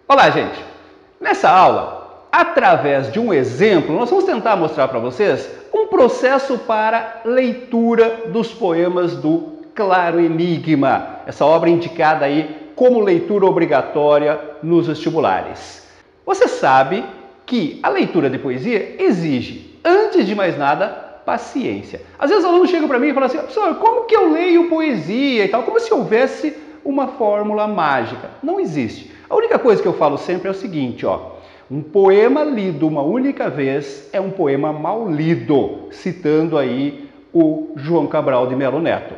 Olá, gente! Nessa aula, através de um exemplo, nós vamos tentar mostrar para vocês um processo para leitura dos poemas do Claro Enigma, essa obra indicada aí como leitura obrigatória nos vestibulares. Você sabe que a leitura de poesia exige, antes de mais nada, paciência. Às vezes o aluno chega para mim e fala assim: professor, como que eu leio poesia e tal? Como se houvesse uma fórmula mágica. Não existe. A única coisa que eu falo sempre é o seguinte, um poema lido uma única vez é um poema mal lido, citando aí o João Cabral de Melo Neto.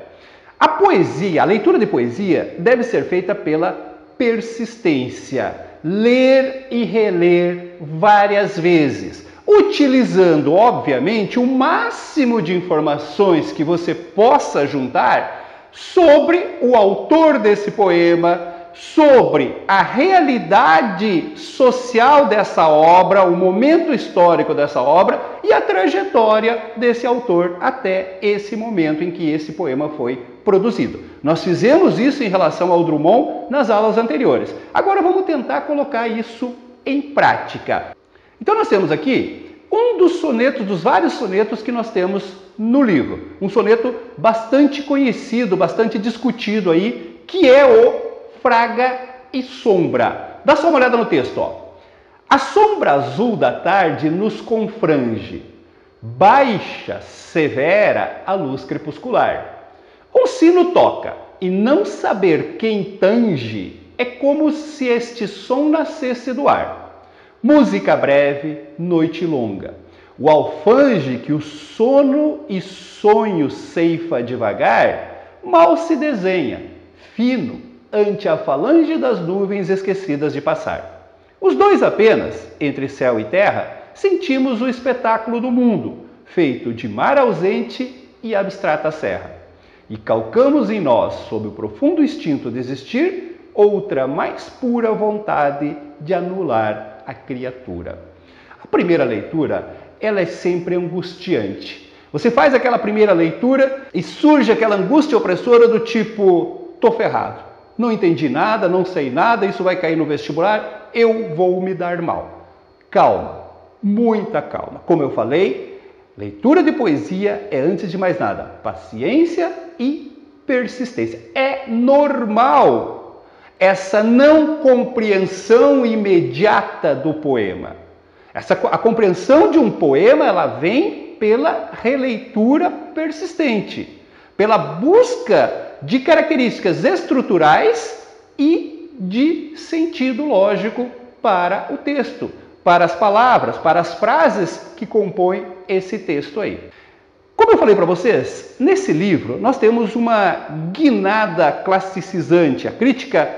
A poesia, a leitura de poesia deve ser feita pela persistência, ler e reler várias vezes, utilizando, obviamente, o máximo de informações que você possa juntar sobre o autor desse poema, sobre a realidade social dessa obra, o momento histórico dessa obra e a trajetória desse autor até esse momento em que esse poema foi produzido. Nós fizemos isso em relação ao Drummond nas aulas anteriores. Agora vamos tentar colocar isso em prática. Então nós temos aqui um dos sonetos, dos vários sonetos que nós temos no livro. Um soneto bastante conhecido, bastante discutido aí, que é o Fraga e Sombra. Dá só uma olhada no texto, A sombra azul da tarde nos confrange, baixa, severa a luz crepuscular. Um sino toca, e não saber quem tange é como se este som nascesse do ar. Música breve, noite longa. O alfange que o sono e sonho ceifa devagar, mal se desenha, fino, ante a falange das nuvens esquecidas de passar. Os dois apenas, entre céu e terra, sentimos o espetáculo do mundo, feito de mar ausente e abstrata serra. E calcamos em nós, sob o profundo instinto de existir, outra mais pura vontade de anular a criatura. A primeira leitura, ela é sempre angustiante. Você faz aquela primeira leitura e surge aquela angústia opressora do tipo, tô ferrado. Não entendi nada, não sei nada, isso vai cair no vestibular, eu vou me dar mal. Calma, muita calma. Como eu falei, leitura de poesia é, antes de mais nada, paciência e persistência. É normal essa não compreensão imediata do poema. A compreensão de um poema, ela vem pela releitura persistente, pela busca de características estruturais e de sentido lógico para o texto, para as palavras, para as frases que compõem esse texto aí. Como eu falei para vocês, nesse livro nós temos uma guinada classicizante. A crítica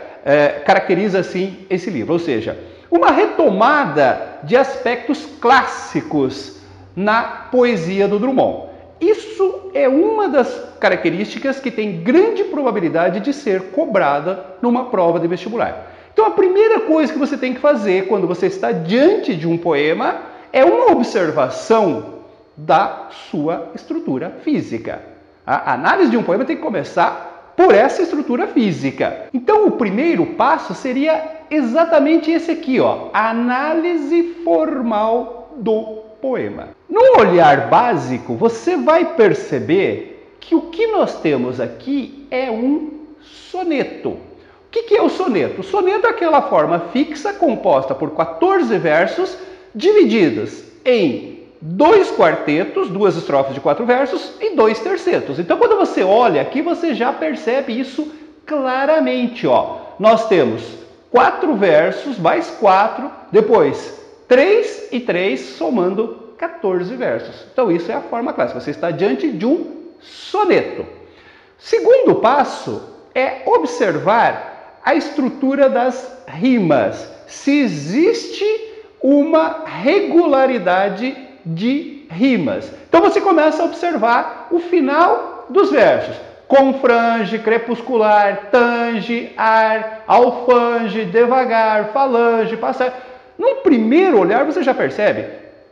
caracteriza assim esse livro, ou seja, uma retomada de aspectos clássicos na poesia do Drummond. Isso é uma das características que tem grande probabilidade de ser cobrada numa prova de vestibular. Então a primeira coisa que você tem que fazer quando você está diante de um poema é uma observação da sua estrutura física. A análise de um poema tem que começar por essa estrutura física. Então o primeiro passo seria exatamente esse aqui, a análise formal do poema. Num olhar básico, você vai perceber que o que nós temos aqui é um soneto. O que é o soneto? O soneto é aquela forma fixa composta por 14 versos divididos em 2 quartetos, 2 estrofes de 4 versos e 2 tercetos. Então, quando você olha aqui, você já percebe isso claramente. Nós temos 4 versos, mais 4, depois 3 e 3, somando 14 versos. Então, isso é a forma clássica. Você está diante de um soneto. Segundo passo é observar a estrutura das rimas. Se existe uma regularidade de rimas. Então, você começa a observar o final dos versos. Confrange, crepuscular, tange, ar, alfange, devagar, falange, passar. Num primeiro olhar, você já percebe,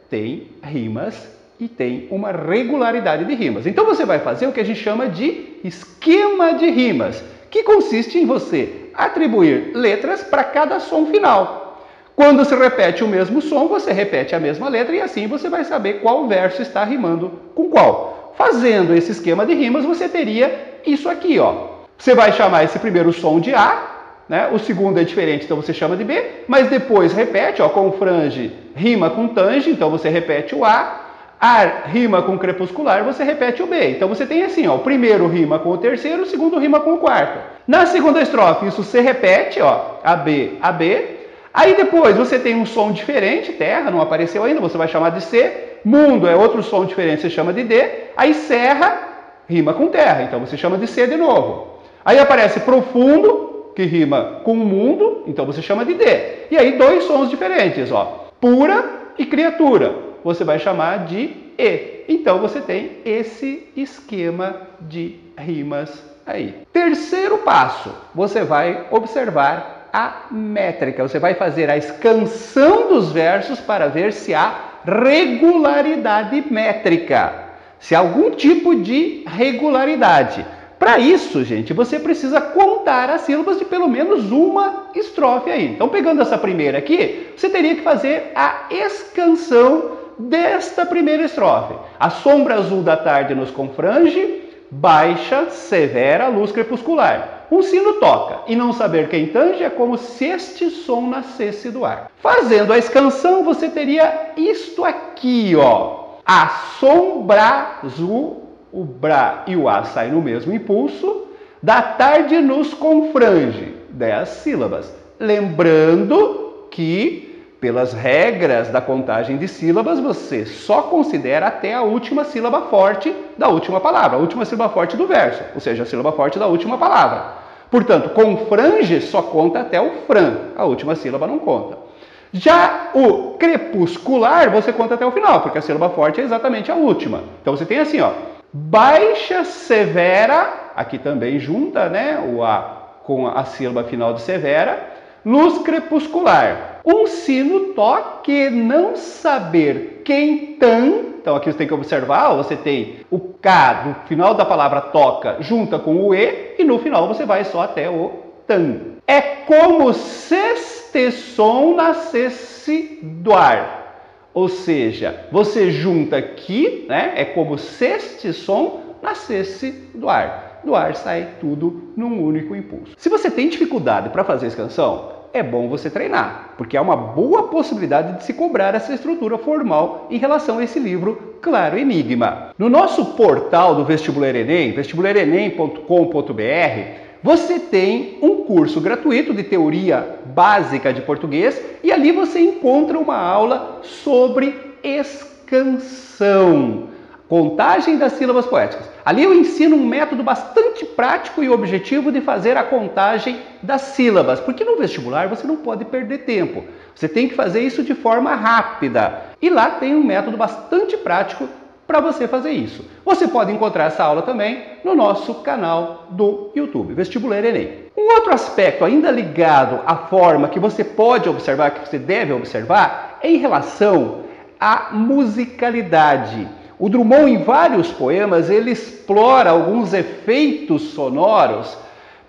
tem rimas e tem uma regularidade de rimas. Então você vai fazer o que a gente chama de esquema de rimas, que consiste em você atribuir letras para cada som final. Quando se repete o mesmo som, você repete a mesma letra e assim você vai saber qual verso está rimando com qual. Fazendo esse esquema de rimas, você teria isso aqui, ó. Você vai chamar esse primeiro som de A, né? O segundo é diferente, então você chama de B, mas depois repete, ó, confrange rima com tange, então você repete o A. Ar rima com crepuscular, você repete o B. Então você tem assim, ó, o primeiro rima com o terceiro, o segundo rima com o quarto. Na segunda estrofe, isso se repete, ó, A, B, A, B. Aí depois você tem um som diferente, terra, não apareceu ainda, você vai chamar de C. Mundo é outro som diferente, você chama de D. Aí serra, rima com terra, então você chama de C de novo. Aí aparece profundo, que rima com mundo, então você chama de D. E aí dois sons diferentes, ó, pura e criatura, você vai chamar de E. Então você tem esse esquema de rimas aí. Terceiro passo, você vai observar a métrica. Você vai fazer a escansão dos versos para ver se há regularidade métrica, se há algum tipo de regularidade. Para isso, gente, você precisa contar as sílabas de pelo menos uma estrofe aí. Então, pegando essa primeira aqui, você teria que fazer a escansão desta primeira estrofe. A sombra azul da tarde nos confrange, baixa, severa luz crepuscular. Um sino toca, e não saber quem tange é como se este som nascesse do ar. Fazendo a escansão, você teria isto aqui, ó. A sombra azul, o Bra e o A saem no mesmo impulso, da tarde nos confrange, 10 sílabas. Lembrando que, pelas regras da contagem de sílabas, você só considera até a última sílaba forte da última palavra, a última sílaba forte do verso, ou seja, a sílaba forte da última palavra. Portanto, confrange só conta até o fran, a última sílaba não conta. Já o crepuscular, você conta até o final, porque a sílaba forte é exatamente a última. Então você tem assim, ó, baixa, severa, aqui também junta, né, o A com a sílaba final de severa, luz crepuscular. Um sino toque, não saber quem tan. Então aqui você tem que observar, você tem o K do final da palavra toca junta com o E e no final você vai só até o tan. É como se este som nascesse do ar. Ou seja, você junta aqui, né? É como se este som nascesse do ar. Do ar sai tudo num único impulso. Se você tem dificuldade para fazer essa canção, é bom você treinar, porque há uma boa possibilidade de se cobrar essa estrutura formal em relação a esse livro Claro Enigma. No nosso portal do Vestibular Enem, vestibularenem.com.br, você tem um curso gratuito de teoria básica de português e ali você encontra uma aula sobre escansão, contagem das sílabas poéticas. Ali eu ensino um método bastante prático e objetivo de fazer a contagem das sílabas, porque no vestibular você não pode perder tempo. Você tem que fazer isso de forma rápida. E lá tem um método bastante prático para você fazer isso. Você pode encontrar essa aula também no nosso canal do YouTube, Vestibular Enem. Um outro aspecto ainda ligado à forma que você pode observar, que você deve observar, é em relação à musicalidade. O Drummond, em vários poemas, ele explora alguns efeitos sonoros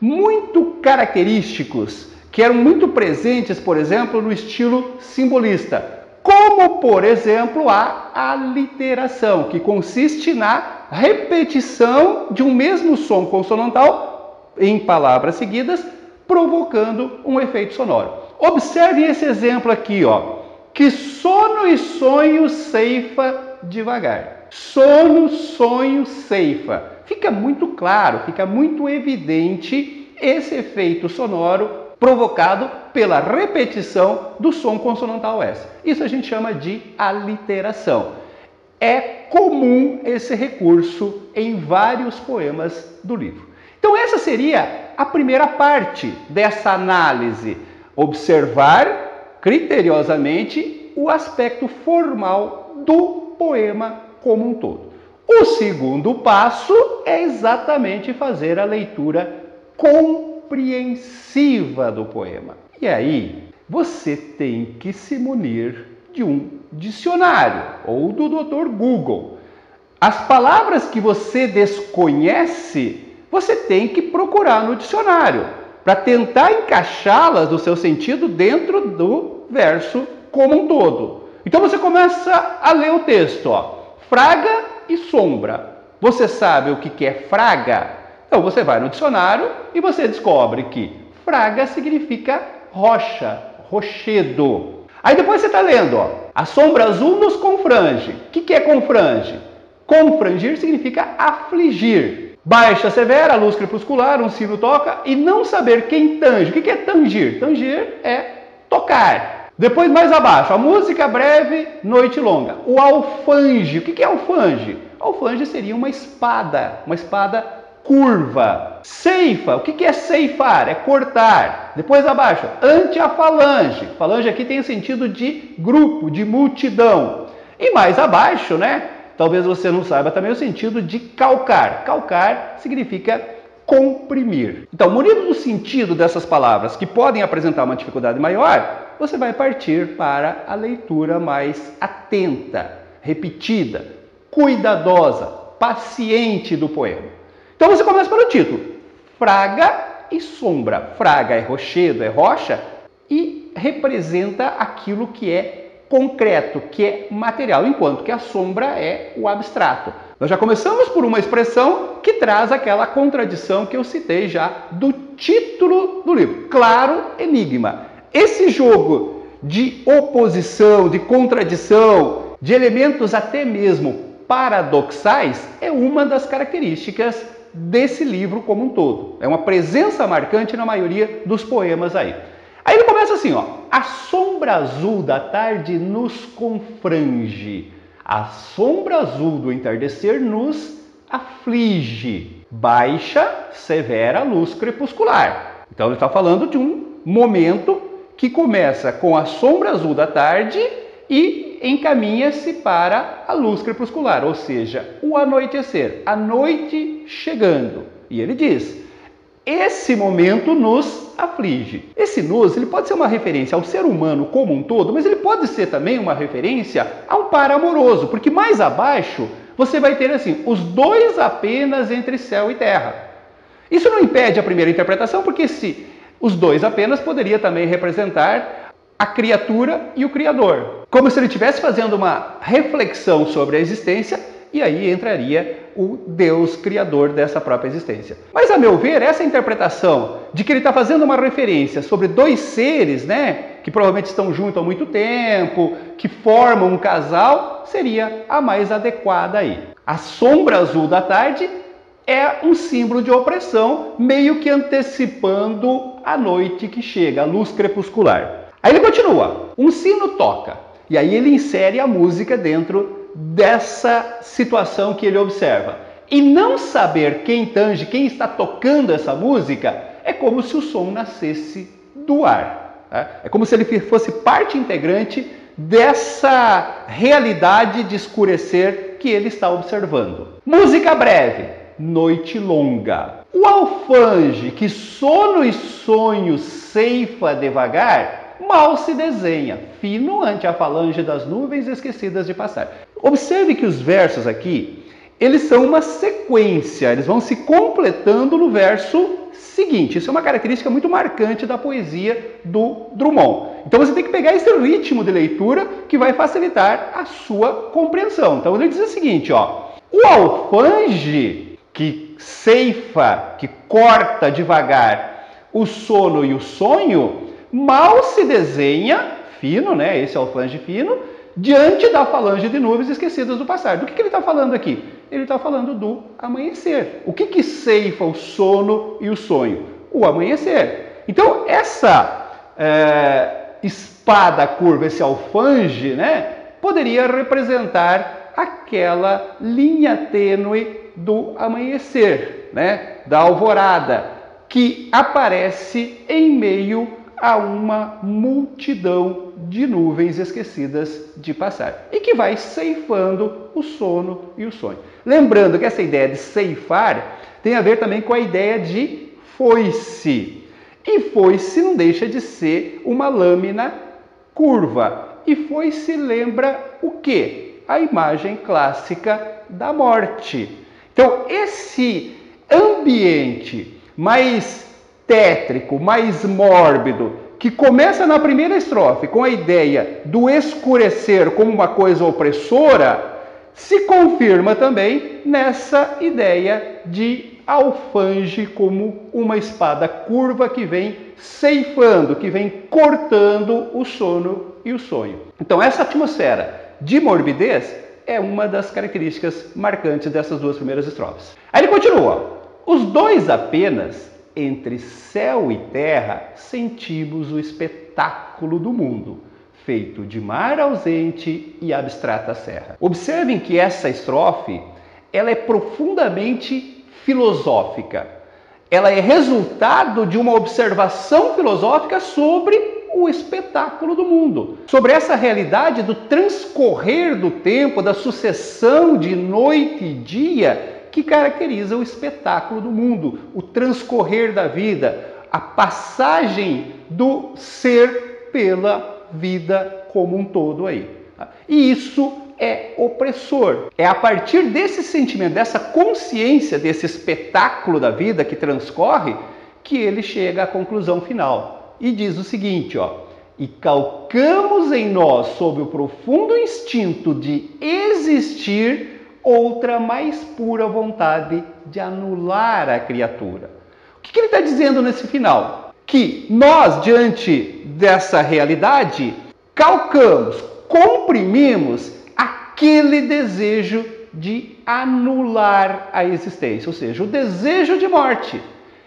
muito característicos, que eram muito presentes, por exemplo, no estilo simbolista, como, por exemplo, a aliteração, que consiste na repetição de um mesmo som consonantal em palavras seguidas, provocando um efeito sonoro. Observe esse exemplo aqui, ó. Que sono e sonho ceifa devagar. Sono, sonho, ceifa. Fica muito claro, fica muito evidente esse efeito sonoro provocado pela repetição do som consonantal S. Isso a gente chama de aliteração. É comum esse recurso em vários poemas do livro. Então essa seria a primeira parte dessa análise. Observar criteriosamente o aspecto formal do poema como um todo. O segundo passo é exatamente fazer a leitura compreensiva do poema. E aí, você tem que se munir de um dicionário ou do Dr. Google. As palavras que você desconhece, você tem que procurar no dicionário para tentar encaixá-las no seu sentido dentro do verso como um todo. Então você começa a ler o texto, ó. Fraga e sombra. Você sabe o que é fraga? Então você vai no dicionário e você descobre que fraga significa rocha, rochedo. Aí depois você está lendo, ó. A sombra azul nos confrange. O que é confrange? Confrangir significa afligir. Baixa severa, luz crepuscular, um sino toca e não saber quem tange. O que é tangir? Tangir é tocar. Depois mais abaixo, a música breve, noite longa. O alfange. O que é alfange? Alfange seria uma espada curva. Ceifa. O que é ceifar? É cortar. Depois abaixo, ante a falange. Falange aqui tem o sentido de grupo, de multidão. E mais abaixo, né? Talvez você não saiba também o sentido de calcar. Calcar significa comprimir. Então, munido do sentido dessas palavras que podem apresentar uma dificuldade maior, você vai partir para a leitura mais atenta, repetida, cuidadosa, paciente do poema. Então você começa pelo título. Fraga e sombra. Fraga é rochedo, é rocha e representa aquilo que é concreto, que é material, enquanto que a sombra é o abstrato. Nós já começamos por uma expressão que traz aquela contradição que eu citei já do título do livro. Claro enigma. Esse jogo de oposição, de contradição, de elementos até mesmo paradoxais é uma das características desse livro como um todo. É uma presença marcante na maioria dos poemas aí. Aí ele começa assim, ó. A sombra azul da tarde nos confrange. A sombra azul do entardecer nos aflige. Baixa, severa luz crepuscular. Então ele está falando de um momento que começa com a sombra azul da tarde e encaminha-se para a luz crepuscular, ou seja, o anoitecer, a noite chegando. E ele diz, esse momento nos aflige. Esse nos, ele pode ser uma referência ao ser humano como um todo, mas ele pode ser também uma referência a um par amoroso, porque mais abaixo você vai ter assim, os dois apenas entre céu e terra. Isso não impede a primeira interpretação, porque os dois apenas poderia também representar a criatura e o Criador. Como se ele estivesse fazendo uma reflexão sobre a existência e aí entraria o Deus Criador dessa própria existência. Mas, a meu ver, essa interpretação de que ele está fazendo uma referência sobre dois seres, né, que provavelmente estão juntos há muito tempo, que formam um casal, seria a mais adequada aí. A sombra azul da tarde é um símbolo de opressão, meio que antecipando a noite que chega, a luz crepuscular. Aí ele continua, um sino toca, e aí ele insere a música dentro dessa situação que ele observa. E não saber quem tange, quem está tocando essa música, é como se o som nascesse do ar. É como se ele fosse parte integrante dessa realidade de escurecer que ele está observando. Música breve, noite longa. O alfange que sono e sonho ceifa devagar, mal se desenha, fino ante a falange das nuvens esquecidas de passar. Observe que os versos aqui, eles são uma sequência, eles vão se completando no verso seguinte. Isso é uma característica muito marcante da poesia do Drummond. Então você tem que pegar esse ritmo de leitura que vai facilitar a sua compreensão. Então ele diz o seguinte, ó, o alfange que ceifa, que corta devagar o sono e o sonho, mal se desenha, fino, né? Esse alfange fino, diante da falange de nuvens esquecidas do passar. Do que ele está falando aqui? Ele está falando do amanhecer. O que ceifa o sono e o sonho? O amanhecer. Então, essa espada curva, esse alfange, né, poderia representar aquela linha tênue do amanhecer, né, da alvorada, que aparece em meio a uma multidão de nuvens esquecidas de passar e que vai ceifando o sono e o sonho. Lembrando que essa ideia de ceifar tem a ver também com a ideia de foice. E foice não deixa de ser uma lâmina curva. E foice lembra o quê? A imagem clássica da morte. Então, esse ambiente mais tétrico, mais mórbido, que começa na primeira estrofe com a ideia do escurecer como uma coisa opressora, se confirma também nessa ideia de alfange como uma espada curva que vem ceifando, que vem cortando o sono e o sonho. Então essa atmosfera de morbidez é uma das características marcantes dessas duas primeiras estrofes. Aí ele continua: os dois apenas, entre céu e terra, sentimos o espetáculo do mundo, feito de mar ausente e abstrata serra. Observem que essa estrofe, ela é profundamente filosófica. Ela é resultado de uma observação filosófica sobre o espetáculo do mundo, sobre essa realidade do transcorrer do tempo, da sucessão de noite e dia que caracteriza o espetáculo do mundo, o transcorrer da vida, a passagem do ser pela vida como um todo aí. E isso é opressor. É a partir desse sentimento, dessa consciência, desse espetáculo da vida que transcorre, que ele chega à conclusão final. E diz o seguinte, e calcamos em nós, sob o profundo instinto de existir, outra mais pura vontade de anular a criatura. O que ele está dizendo nesse final? Que nós, diante dessa realidade, calcamos, comprimimos aquele desejo de anular a existência, ou seja, o desejo de morte.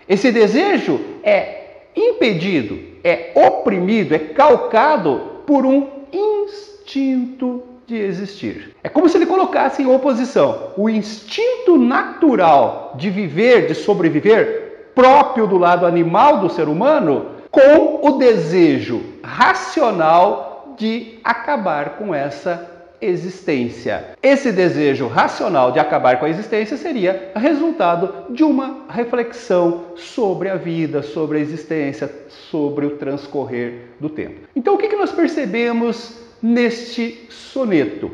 Esse desejo é impedido, é oprimido, é calcado por um instinto de existir. É como se ele colocasse em oposição o instinto natural de viver, de sobreviver, próprio do lado animal do ser humano, com o desejo racional de acabar com essa existência. Esse desejo racional de acabar com a existência seria resultado de uma reflexão sobre a vida, sobre a existência, sobre o transcorrer do tempo. Então, o que nós percebemos neste soneto?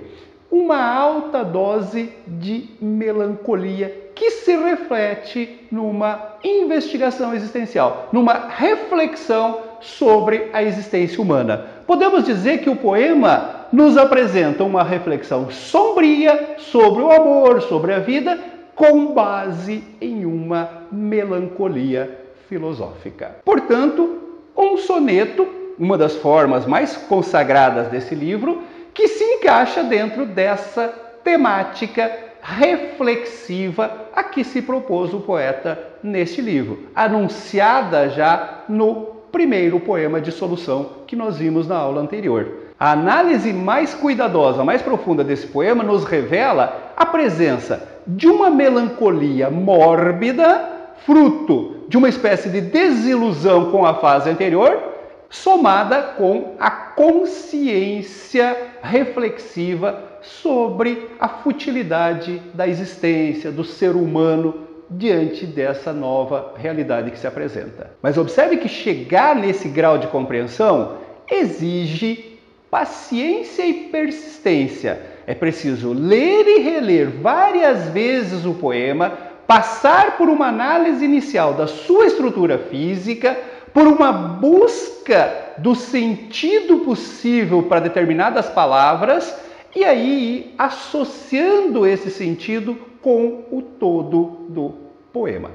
Uma alta dose de melancolia que se reflete numa investigação existencial, numa reflexão sobre a existência humana. Podemos dizer que o poema nos apresenta uma reflexão sombria sobre o amor, sobre a vida, com base em uma melancolia filosófica. Portanto, um soneto, uma das formas mais consagradas desse livro, que se encaixa dentro dessa temática reflexiva a que se propôs o poeta neste livro, anunciada já no primeiro poema de solução que nós vimos na aula anterior. A análise mais cuidadosa, mais profunda desse poema nos revela a presença de uma melancolia mórbida, fruto de uma espécie de desilusão com a fase anterior, somada com a consciência reflexiva sobre a futilidade da existência, do ser humano, diante dessa nova realidade que se apresenta. Mas observe que chegar nesse grau de compreensão exige paciência e persistência. É preciso ler e reler várias vezes o poema, passar por uma análise inicial da sua estrutura física, por uma busca do sentido possível para determinadas palavras, e aí ir associando esse sentido com o todo do poema.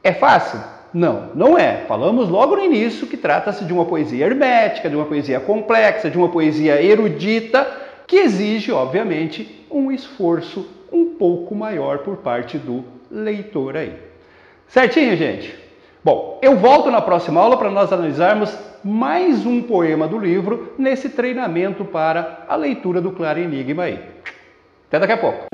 É fácil? Não, não é. Falamos logo no início que trata-se de uma poesia hermética, de uma poesia complexa, de uma poesia erudita, que exige, obviamente, um esforço um pouco maior por parte do leitor aí. Certinho, gente? Bom, eu volto na próxima aula para nós analisarmos mais um poema do livro nesse treinamento para a leitura do Claro Enigma aí. Até daqui a pouco.